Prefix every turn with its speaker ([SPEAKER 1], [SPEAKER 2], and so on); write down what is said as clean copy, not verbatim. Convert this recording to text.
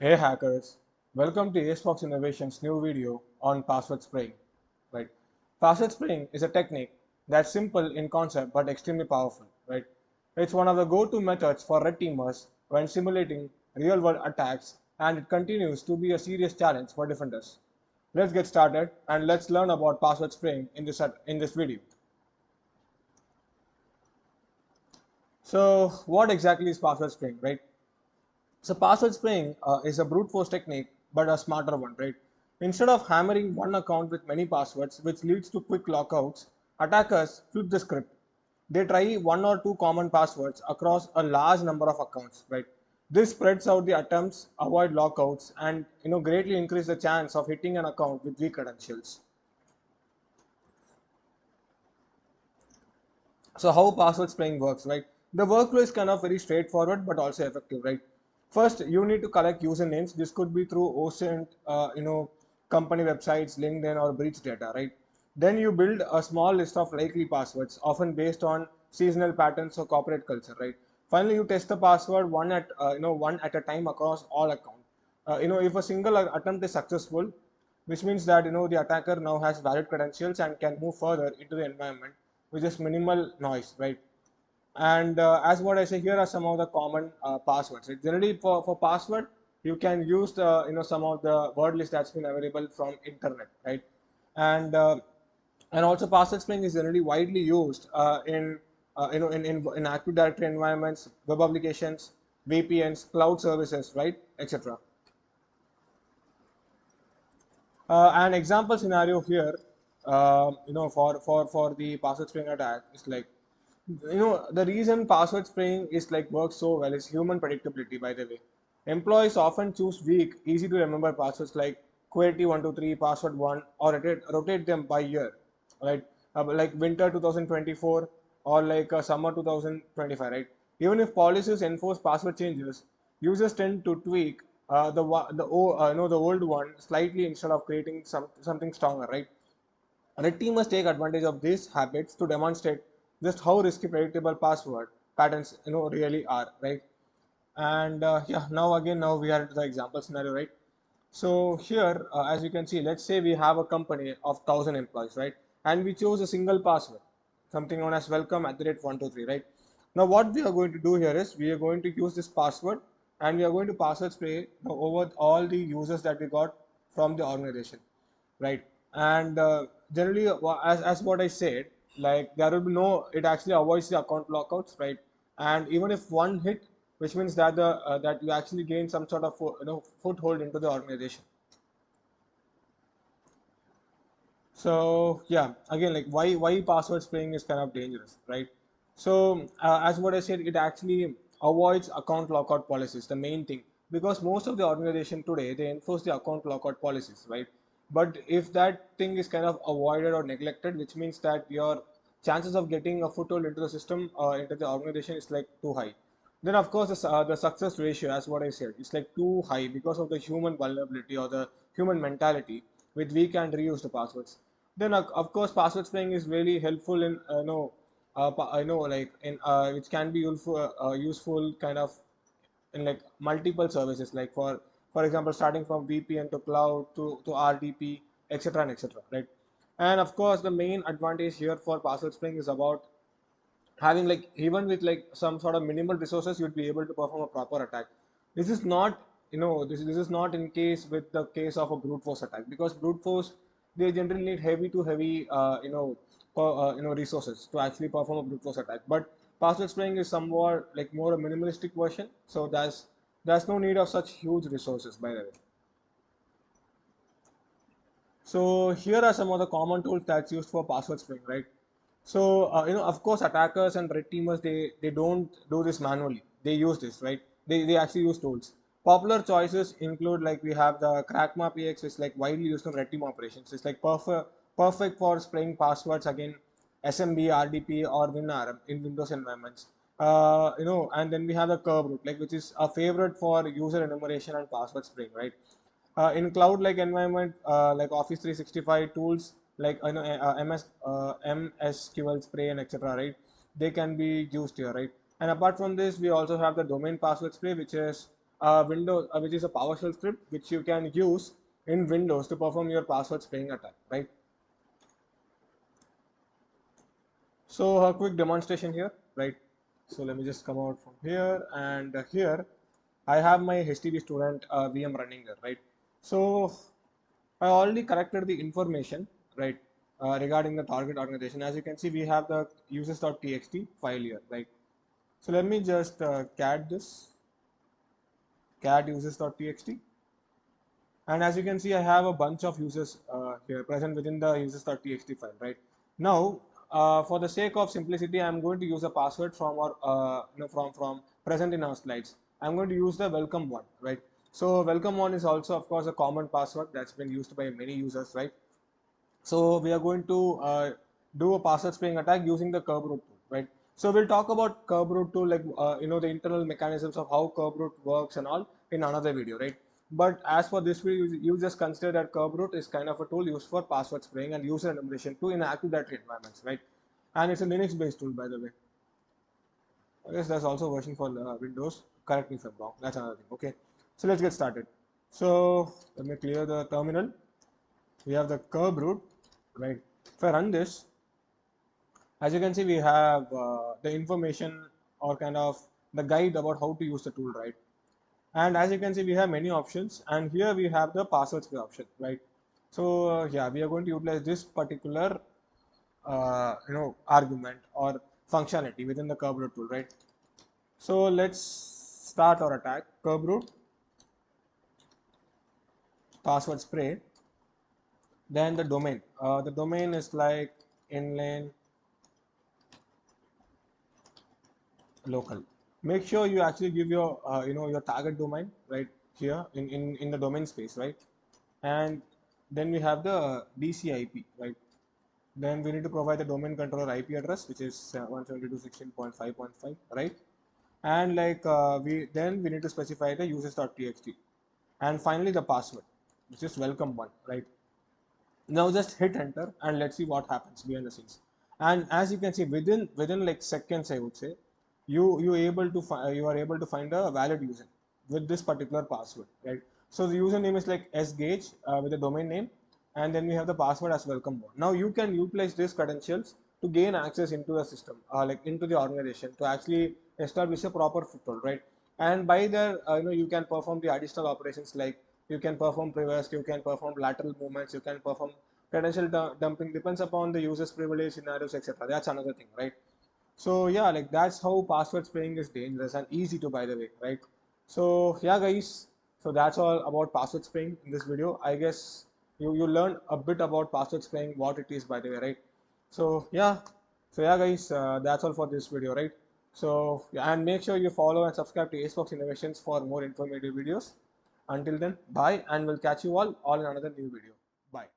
[SPEAKER 1] Hey hackers, welcome to Azefox Innovation's new video on password spraying. Right, password spraying is a technique that's simple in concept but extremely powerful. Right, it's one of the go-to methods for red teamers when simulating real-world attacks, and it continues to be a serious challenge for defenders. Let's get started and let's learn about password spraying in this video. So, what exactly is password spraying? Right. So password spraying is a brute force technique, but a smarter one, right? Instead of hammering one account with many passwords, which leads to quick lockouts, attackers flip the script. They try one or two common passwords across a large number of accounts, right? This spreads out the attempts, avoid lockouts, and greatly increase the chance of hitting an account with weak credentials. So how password spraying works, right? The workflow is kind of very straightforward but also effective, right? First, you need to collect usernames. This could be through OSINT, company websites, LinkedIn, or breach data, right? Then you build a small list of likely passwords, often based on seasonal patterns or corporate culture, right? Finally, you test the password one at a time across all accounts. If a single attempt is successful, which means that the attacker now has valid credentials and can move further into the environment with just minimal noise, right? And as what I say, here are some of the common passwords. Right? Generally, for password, you can use the some of the word list that's been available from internet, right? And and also password string is generally widely used in Active Directory environments, web applications, VPNs, cloud services, right, etc. An example scenario here, for the password string attack is like, the reason password spraying is like works so well is human predictability. By the way, employees often choose weak, easy to remember passwords like QWERTY123, password one, or rotate them by year, right? Like winter 2024 or like summer 2025, right? Even if policies enforce password changes, users tend to tweak the old one slightly instead of creating something stronger, right? Red team must take advantage of these habits to demonstrate just how risky predictable password patterns really are, right? And yeah, now we are into the example scenario, right? So here, as you can see, let's say we have a company of 1,000 employees, right? And we chose a single password, something known as welcome at the rate 123, right? Now what we are going to do here is we are going to use this password and we are going to password spray over all the users that we got from the organization, right? And generally, as what I said, like there will be no, it actually avoids the account lockouts, right? And even if one hit, which means that that you actually gain some sort of foothold into the organization. So yeah, again, like why password spraying is kind of dangerous, right? So as what I said, it actually avoids account lockout policies, the main thing, because most of the organization today they enforce the account lockout policies, right? But if that thing is kind of avoided or neglected, which means that your chances of getting a foothold into the system, into the organization, is like too high. Then of course the success ratio, as what I said, is like too high because of the human vulnerability or the human mentality with weak and reused passwords. Then of course password spraying is really helpful in like in which can be useful kind of in like multiple services, like for example starting from VPN to cloud to RDP, etc. and etc., right? And of course the main advantage here for password spraying is about having, like, even with like some sort of minimal resources you'd be able to perform a proper attack. This is not, this is not in case with the case of a brute force attack, because brute force, they generally need heavy to heavy resources to actually perform a brute force attack. But password spraying is somewhat like more a minimalistic version, so there's no need of such huge resources, by the way. So here are some of the common tools that's used for password spraying, right? So of course, attackers and red teamers, they don't do this manually. They use this, right? They actually use tools. Popular choices include, like, we have the CrackMapExec, is like widely used in red team operations. It's like perfect for spraying passwords again SMB, RDP, or WinRM in Windows environments. And then we have the curve root, like, which is a favorite for user enumeration and password spraying, right? In cloud like environment, like Office 365 tools like MSQL spray and etc., right? They can be used here, right? And apart from this, we also have the domain password spray, which is Windows, which is a PowerShell script which you can use in Windows to perform your password spraying attack, right? So a quick demonstration here, right? So let me just come out from here, and here I have my HTTP student VM running there, right? So I already corrected the information, right, regarding the target organization. As you can see, we have the users.txt file here, right? So let me just cat this, cat users.txt. And as you can see, I have a bunch of users here present within the users.txt file, right? Now, for the sake of simplicity, I'm going to use a password from our, from present in our slides. I'm going to use the welcome one, right? So welcome one is also, of course, a common password that's been used by many users, right? So we are going to do a password spraying attack using the curb root tool, right? So we'll talk about curb root tool, like the internal mechanisms of how curb root works and all in another video, right? But as for this video, you just consider that curb root is kind of a tool used for password spraying and user enumeration too in Active Directory environments, right? And it's a Linux based tool, by the way. I guess there's also a version for Windows. Correct me if I'm wrong. That's another thing. Okay, so let's get started. So let me clear the terminal. We have the curb root, right? If I run this, as you can see, we have the information or kind of the guide about how to use the tool, right? And as you can see, we have many options, and here we have the password spray option, right? So yeah, we are going to utilize this particular argument or functionality within the curb root tool, right? So let's start our attack. Curb root password spray. Then the domain. The domain is like inline local. Make sure you actually give your your target domain right here in the domain space, right? And then we have the DCIP, right? Then we need to provide the domain controller IP address, which is 172.16.5.5, right? And like we need to specify the users.txt, and finally the password, which is welcome one, right? Now just hit enter and let's see what happens behind the scenes. And as you can see, within like seconds, I would say, you are able to find a valid user with this particular password, right? So the username is like sgauge with the domain name, and then we have the password as welcome one. Now you can utilize these credentials to gain access into the system, like into the organization, to actually establish a proper foothold, right? And by there, you can perform the additional operations, like you can perform privileged, you can perform lateral movements, you can perform credential dumping, depends upon the user's privilege scenarios, etc. That's another thing, right? So yeah, like that's how password spraying is dangerous and easy to, by the way, right? So yeah, guys, so that's all about password spraying in this video. I guess you learned a bit about password spraying, what it is, by the way, right? So yeah, guys, that's all for this video, right? So yeah, and make sure you follow and subscribe to Azefox Innovations for more informative videos. Until then, bye, and we'll catch you all in another new video. Bye.